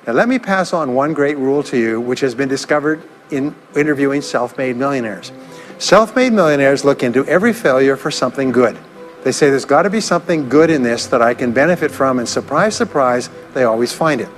Now let me pass on one great rule to you, which has been discovered in interviewing self-made millionaires. Self-made millionaires look into every failure for something good. They say there's got to be something good in this that I can benefit from, and surprise, surprise, they always find it.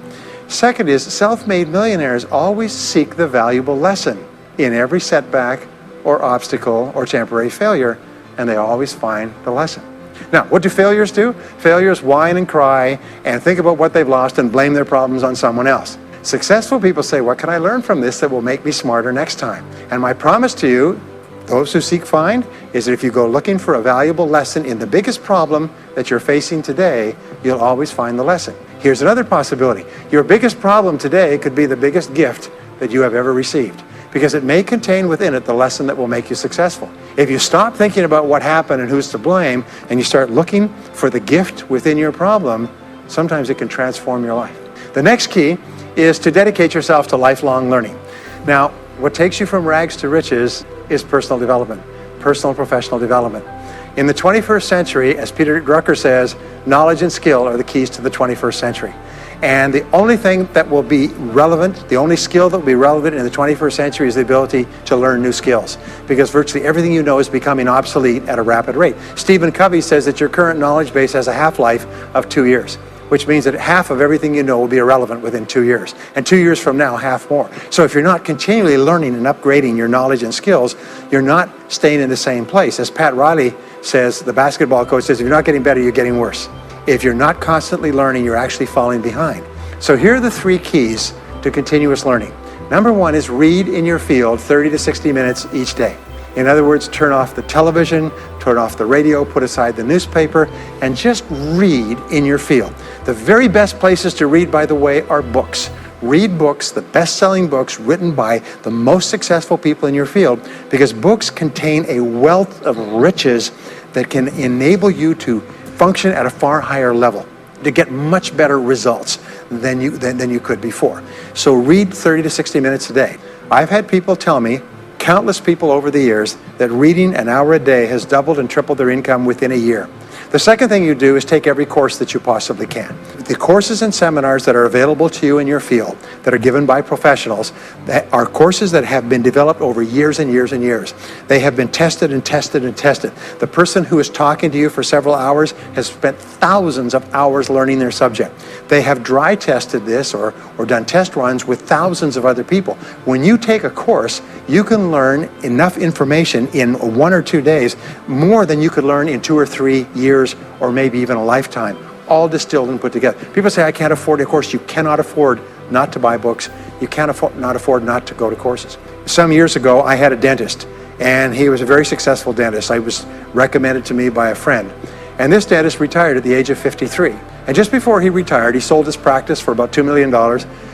Second is, self-made millionaires always seek the valuable lesson in every setback or obstacle or temporary failure, and they always find the lesson. Now, what do failures do? Failures whine and cry and think about what they've lost and blame their problems on someone else. Successful people say, what can I learn from this that will make me smarter next time? And my promise to you, those who seek find, is that if you go looking for a valuable lesson in the biggest problem that you're facing today, you'll always find the lesson. Here's another possibility. Your biggest problem today could be the biggest gift that you have ever received, because it may contain within it the lesson that will make you successful. If you stop thinking about what happened and who's to blame, and you start looking for the gift within your problem, sometimes it can transform your life. The next key is to dedicate yourself to lifelong learning. Now, what takes you from rags to riches is personal development, personal and professional development. In the 21st century, as Peter Drucker says, knowledge and skill are the keys to the 21st century. And the only thing that will be relevant, the only skill that will be relevant in the 21st century is the ability to learn new skills, because virtually everything you know is becoming obsolete at a rapid rate. Stephen Covey says that your current knowledge base has a half-life of 2 years, which means that half of everything you know will be irrelevant within 2 years. And 2 years from now, half more. So if you're not continually learning and upgrading your knowledge and skills, you're not staying in the same place. As Pat Riley says, the basketball coach says, if you're not getting better, you're getting worse. If you're not constantly learning, you're actually falling behind. So here are the 3 keys to continuous learning. Number 1 is read in your field 30 to 60 minutes each day. In other words, turn off the television, turn off the radio, put aside the newspaper, and just read in your field. The very best places to read, by the way, are books. Read books, the best-selling books written by the most successful people in your field, because books contain a wealth of riches that can enable you to function at a far higher level, to get much better results than you could before. So read 30 to 60 minutes a day. I've had people tell me, countless people over the years, that reading an hour a day has doubled and tripled their income within a year. The second thing you do is take every course that you possibly can. The courses and seminars that are available to you in your field, that are given by professionals, that are courses that have been developed over years and years and years. They have been tested and tested and tested. The person who is talking to you for several hours has spent thousands of hours learning their subject. They have dry tested this or done test runs with thousands of other people. When you take a course, you can learn enough information in 1 or 2 days, more than you could learn in 2 or 3 years or maybe even a lifetime, all distilled and put together. People say, I can't afford a course. You cannot afford not to buy books. You can't afford not to go to courses. Some years ago, I had a dentist, and he was a very successful dentist. I was recommended to me by a friend. And this dentist retired at the age of 53. And just before he retired, he sold his practice for about $2 million.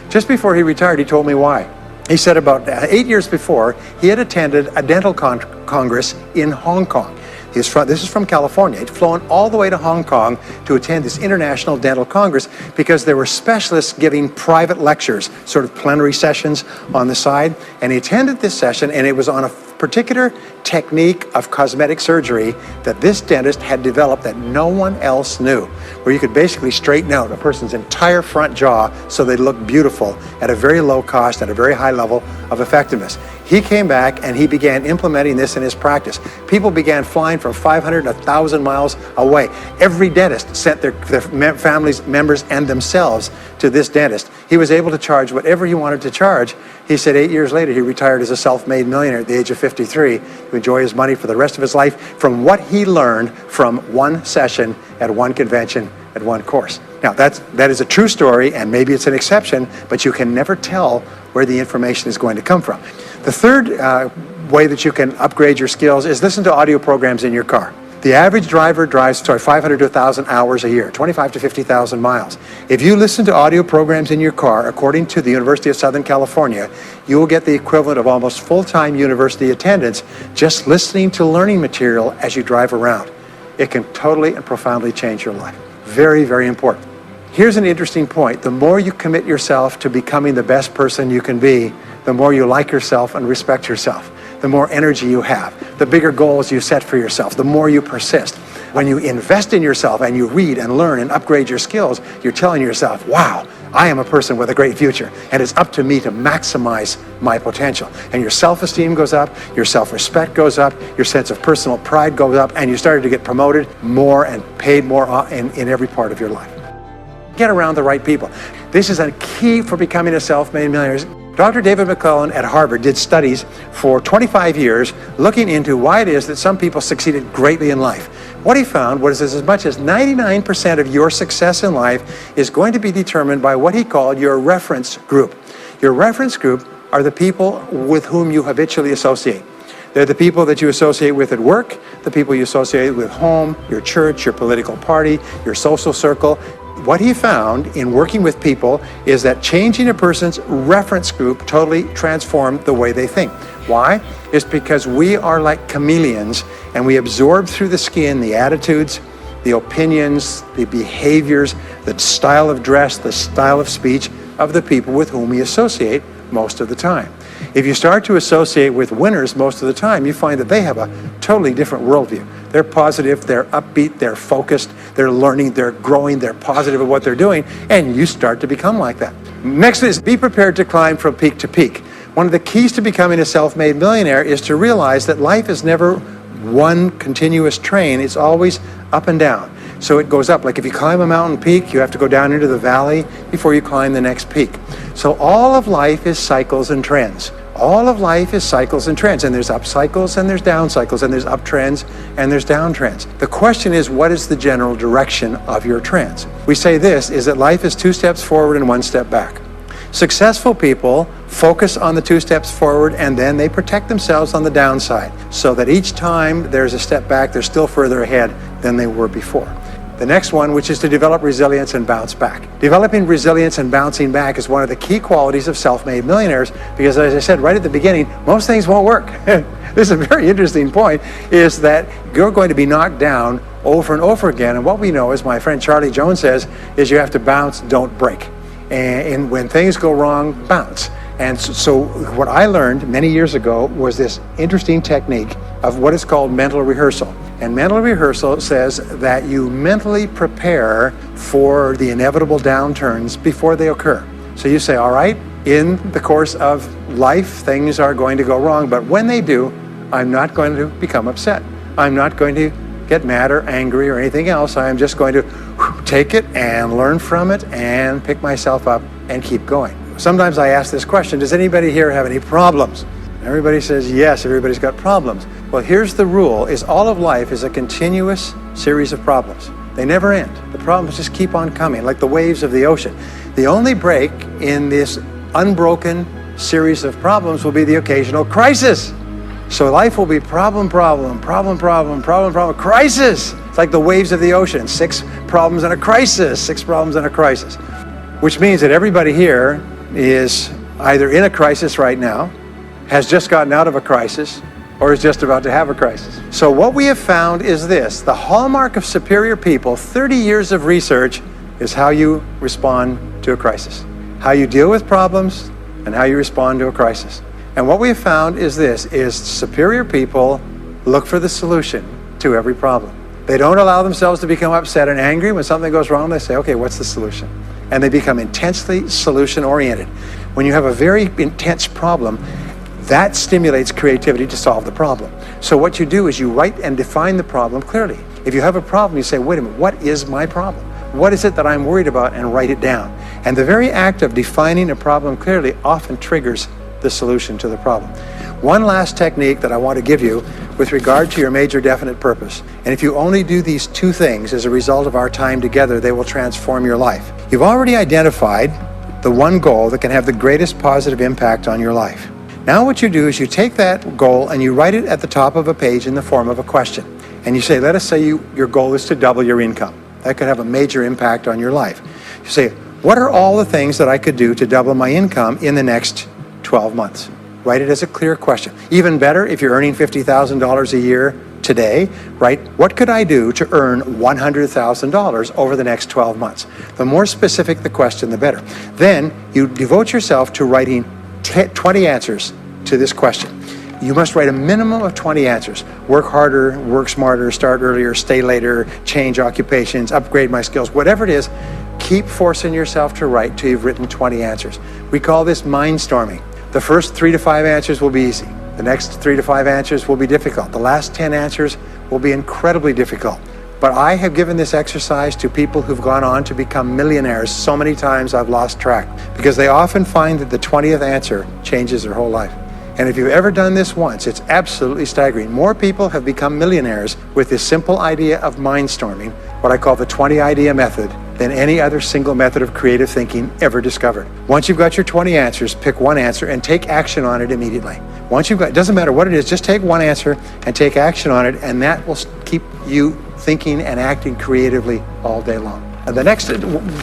Just before he retired, he told me why. He said about 8 years before, he had attended a dental congress in Hong Kong. This is from California. He'd flown all the way to Hong Kong to attend this international dental congress because there were specialists giving private lectures, sort of plenary sessions on the side. And he attended this session, and it was on a particular technique of cosmetic surgery that this dentist had developed that no one else knew, where you could basically straighten out a person's entire front jaw so they look beautiful at a very low cost, at a very high level of effectiveness. He came back and he began implementing this in his practice. People began flying from 500 to 1,000 miles away. Every dentist sent their families, members, and themselves to this dentist. He was able to charge whatever he wanted to charge. He said 8 years later, he retired as a self-made millionaire at the age of 53 to enjoy his money for the rest of his life from what he learned from one session at one convention at one course. Now, that is a true story, and maybe it's an exception, but you can never tell where the information is going to come from. The third way that you can upgrade your skills is listen to audio programs in your car. The average driver drives 500 to 1,000 hours a year, 25 to 50,000 miles. If you listen to audio programs in your car, according to the University of Southern California, you will get the equivalent of almost full-time university attendance just listening to learning material as you drive around. It can totally and profoundly change your life. Very, very important. Here's an interesting point. The more you commit yourself to becoming the best person you can be, the more you like yourself and respect yourself. The more energy you have, the bigger goals you set for yourself, the more you persist. When you invest in yourself and you read and learn and upgrade your skills, you're telling yourself, wow, I am a person with a great future, and it's up to me to maximize my potential. And your self-esteem goes up, your self-respect goes up, your sense of personal pride goes up, and you started to get promoted more and paid more in every part of your life. Get around the right people. This is a key for becoming a self-made millionaire. Dr. David McClellan at Harvard did studies for 25 years looking into why it is that some people succeeded greatly in life. What he found was as much as 99% of your success in life is going to be determined by what he called your reference group. Your reference group are the people with whom you habitually associate. They're the people that you associate with at work, the people you associate with home, your church, your political party, your social circle. What he found in working with people is that changing a person's reference group totally transformed the way they think. Why? It's because we are like chameleons, and we absorb through the skin the attitudes, the opinions, the behaviors, the style of dress, the style of speech of the people with whom we associate most of the time. If you start to associate with winners most of the time, you find that they have a totally different worldview. They're positive, they're upbeat, they're focused, they're learning, they're growing, they're positive at what they're doing, and you start to become like that. Next is be prepared to climb from peak to peak. One of the keys to becoming a self-made millionaire is to realize that life is never one continuous train, it's always up and down. So it goes up. Like if you climb a mountain peak, you have to go down into the valley before you climb the next peak. So all of life is cycles and trends. All of life is cycles and trends, and there's up cycles and there's down cycles, and there's up trends and there's down trends. The question is, what is the general direction of your trends? We say this, is that life is 2 steps forward and 1 step back. Successful people focus on the 2 steps forward, and then they protect themselves on the downside, so that each time there's a step back, they're still further ahead than they were before. The next one, which is to develop resilience and bounce back. Developing resilience and bouncing back is one of the key qualities of self-made millionaires, because as I said right at the beginning, most things won't work. This is a very interesting point, is that you're going to be knocked down over and over again. And what we know, as my friend Charlie Jones says, is you have to bounce, don't break. And when things go wrong, bounce. And so what I learned many years ago was this interesting technique of what is called mental rehearsal. And mental rehearsal says that you mentally prepare for the inevitable downturns before they occur. So you say, all right, in the course of life, things are going to go wrong, but when they do, I'm not going to become upset. I'm not going to get mad or angry or anything else. I'm just going to take it and learn from it and pick myself up and keep going. Sometimes I ask this question, does anybody here have any problems? Everybody says yes, everybody's got problems. Well, here's the rule, is all of life is a continuous series of problems. They never end. The problems just keep on coming, like the waves of the ocean. The only break in this unbroken series of problems will be the occasional crisis. So life will be problem, crisis. It's like the waves of the ocean, 6 problems and a crisis, 6 problems and a crisis. Which means that everybody here is either in a crisis right now, has just gotten out of a crisis, or is just about to have a crisis. So what we have found is this, the hallmark of superior people, 30 years of research, is how you respond to a crisis. How you deal with problems and how you respond to a crisis. And what we have found is this, is superior people look for the solution to every problem. They don't allow themselves to become upset and angry when something goes wrong. They say, okay, what's the solution? And they become intensely solution-oriented. When you have a very intense problem, that stimulates creativity to solve the problem. So what you do is you write and define the problem clearly. If you have a problem, you say, wait a minute, what is my problem? What is it that I'm worried about? And write it down. And the very act of defining a problem clearly often triggers the solution to the problem. One last technique that I want to give you with regard to your major definite purpose. And if you only do these 2 things as a result of our time together, they will transform your life. You've already identified the one goal that can have the greatest positive impact on your life. Now what you do is you take that goal and you write it at the top of a page in the form of a question. And you say, let us say your goal is to double your income. That could have a major impact on your life. You say, what are all the things that I could do to double my income in the next 12 months? Write it as a clear question. Even better, if you're earning $50,000 a year today, write, what could I do to earn $100,000 over the next 12 months? The more specific the question, the better. Then you devote yourself to writing 20 answers to this question. You must write a minimum of 20 answers. Work harder, work smarter, start earlier, stay later, change occupations, upgrade my skills, whatever it is, keep keep forcing yourself to write till you've written 20 answers. We call this mindstorming. The first 3 to 5 answers will be easy. The next 3 to 5 answers will be difficult. The last 10 answers will be incredibly difficult. But I have given this exercise to people who've gone on to become millionaires so many times I've lost track, because they often find that the 20th answer changes their whole life. And if you've ever done this once, it's absolutely staggering. More people have become millionaires with this simple idea of mindstorming, what I call the 20 idea method, than any other single method of creative thinking ever discovered. Once you've got your 20 answers, pick one answer and take action on it immediately. Once you've got, it doesn't matter what it is, just take one answer and take action on it, and that will keep you thinking and acting creatively all day long. And the next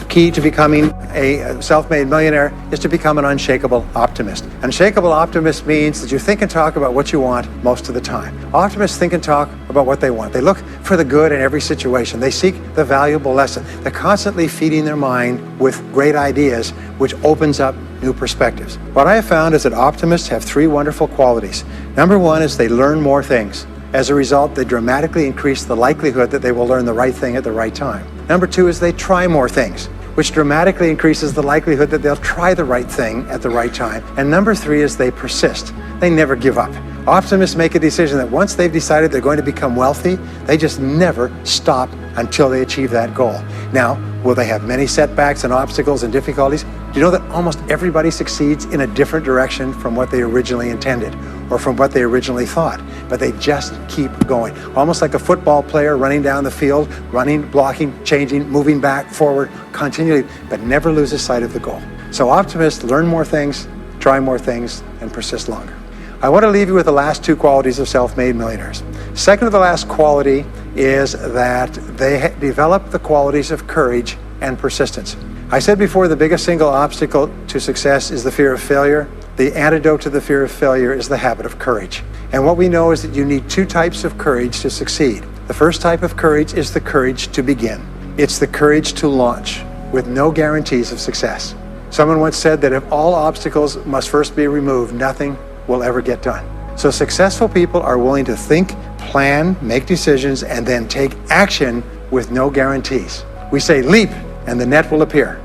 key to becoming a self-made millionaire is to become an unshakable optimist. An unshakable optimist means that you think and talk about what you want most of the time. Optimists think and talk about what they want. They look for the good in every situation. They seek the valuable lesson. They're constantly feeding their mind with great ideas, which opens up new perspectives. What I have found is that optimists have 3 wonderful qualities. Number 1 is they learn more things. As a result, they dramatically increase the likelihood that they will learn the right thing at the right time. Number 2 is they try more things, which dramatically increases the likelihood that they'll try the right thing at the right time. And number 3 is they persist. They never give up. Optimists make a decision that once they've decided they're going to become wealthy, they just never stop until they achieve that goal. Now, will they have many setbacks and obstacles and difficulties? Do you know that almost everybody succeeds in a different direction from what they originally intended or from what they originally thought? But they just keep going. Almost like a football player running down the field, running, blocking, changing, moving back, forward, continually, but never loses sight of the goal. So optimists learn more things, try more things, and persist longer. I want to leave you with the last 2 qualities of self-made millionaires. Second to the last quality is that they develop the qualities of courage and persistence. I said before, the biggest single obstacle to success is the fear of failure. The antidote to the fear of failure is the habit of courage. And what we know is that you need 2 types of courage to succeed. The first type of courage is the courage to begin. It's the courage to launch with no guarantees of success. Someone once said that if all obstacles must first be removed, nothing will ever get done. So successful people are willing to think, plan, make decisions, and then take action with no guarantees. We say leap and the net will appear.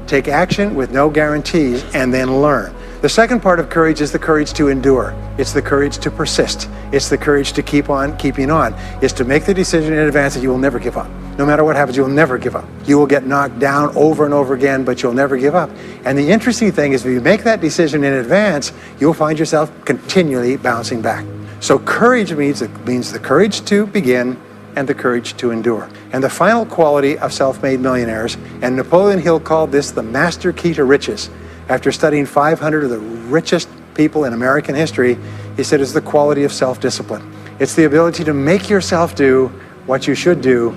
Take action with no guarantees and then learn. The second part of courage is the courage to endure. It's the courage to persist. It's the courage to keep on keeping on. It's to make the decision in advance that you will never give up. No matter what happens, you will never give up. You will get knocked down over and over again, but you'll never give up. And the interesting thing is, if you make that decision in advance, you'll find yourself continually bouncing back. So courage means the courage to begin and the courage to endure. And the final quality of self-made millionaires, and Napoleon Hill called this the master key to riches. After studying 500 of the richest people in American history, he said it's the quality of self-discipline. It's the ability to make yourself do what you should do,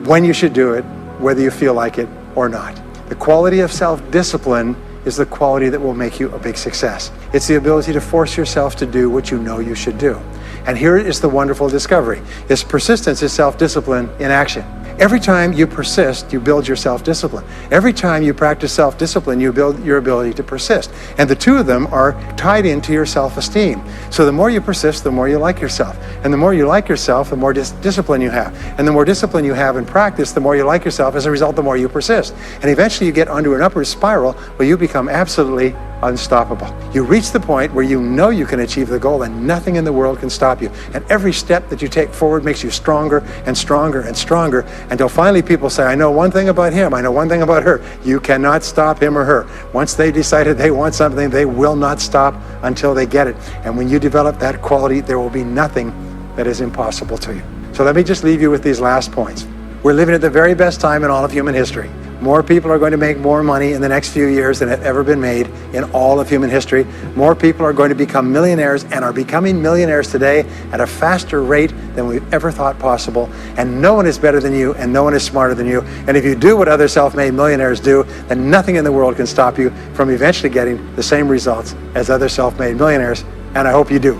when you should do it, whether you feel like it or not. The quality of self-discipline is the quality that will make you a big success. It's the ability to force yourself to do what you know you should do. And here is the wonderful discovery. Is persistence is self-discipline in action. Every time you persist, you build your self-discipline. Every time you practice self-discipline, you build your ability to persist. And the 2 of them are tied into your self-esteem. So the more you persist, the more you like yourself. And the more you like yourself, the more discipline you have. And the more discipline you have in practice, the more you like yourself. As a result, the more you persist. And eventually you get onto an upward spiral where you become absolutely unstoppable. You reach the point where you know you can achieve the goal and nothing in the world can stop you. And every step that you take forward makes you stronger and stronger and stronger, until finally people say, I know one thing about him, I know one thing about her. You cannot stop him or her. Once they decided they want something, they will not stop until they get it. And when you develop that quality, there will be nothing that is impossible to you. So let me just leave you with these last points. We're living at the very best time in all of human history. More people are going to make more money in the next few years than have ever been made in all of human history. More people are going to become millionaires and are becoming millionaires today at a faster rate than we've ever thought possible. And no one is better than you, and no one is smarter than you. And if you do what other self-made millionaires do, then nothing in the world can stop you from eventually getting the same results as other self-made millionaires. And I hope you do.